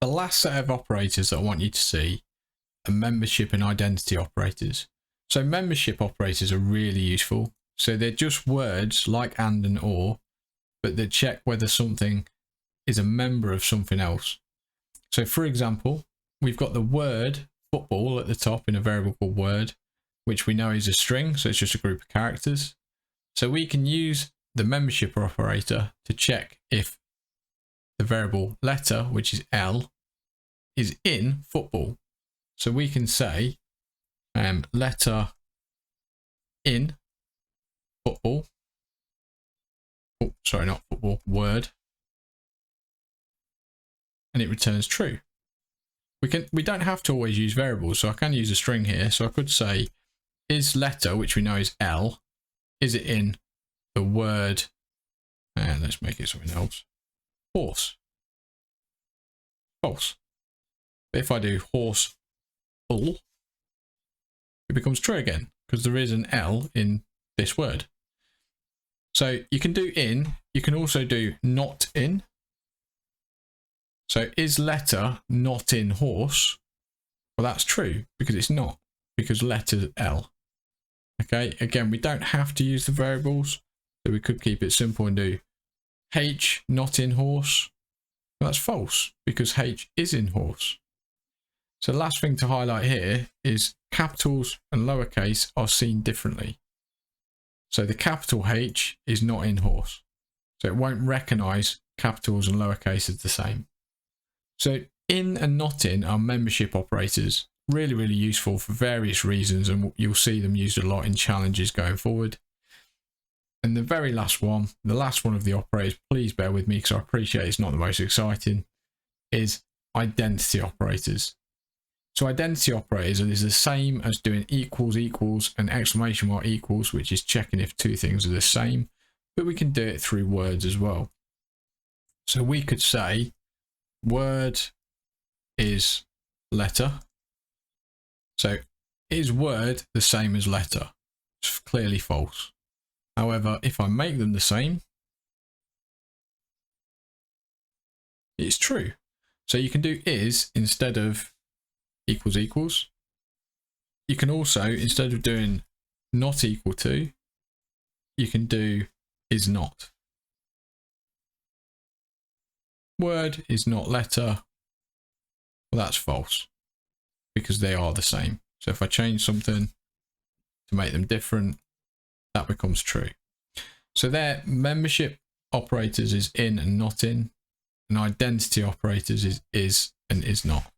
The last set of operators that I want you to see are membership and identity operators. So membership operators are really useful. So they're just words like and or, but they check whether something is a member of something else. So for example, we've got the word football at the top in a variable called word, which we know is a string, so it's just a group of characters. So we can use the membership operator to check if the variable letter, which is L, is in football. So we can say letter in football. Oh, sorry, not football, word. And it returns true. We don't have to always use variables, so I can use a string here. So I could say, is letter, which we know is L, is it in the word, and let's make it something else, horse? False. But if I do horse bull, it becomes true again, because there is an L in this word. So you can do in, you can also do not in. So is letter not in horse? Well, that's true because it's not, because letter L. Okay, again, we don't have to use the variables, so we could keep it simple and do H not in horse. Well, that's false because H is in horse. So the last thing to highlight here is capitals and lowercase are seen differently. So the capital H is not in horse, so it won't recognize capitals and lowercase as the same. So in and not in are membership operators, really, really useful for various reasons, and you'll see them used a lot in challenges going forward. And the very last one, the last one of the operators, please bear with me because I appreciate it's not the most exciting, is identity operators. So identity operators is the same as doing equals equals and exclamation mark equals, which is checking if two things are the same, but we can do it through words as well. So we could say word is letter. So is word the same as letter? It's clearly false. However, if I make them the same, it's true. So you can do is instead of equals equals. You can also, instead of doing not equal to, you can do is not. Word is not letter. Well, that's false because they are the same. So if I change something to make them different, that becomes true. So their membership operators is in and not in, and identity operators is and is not.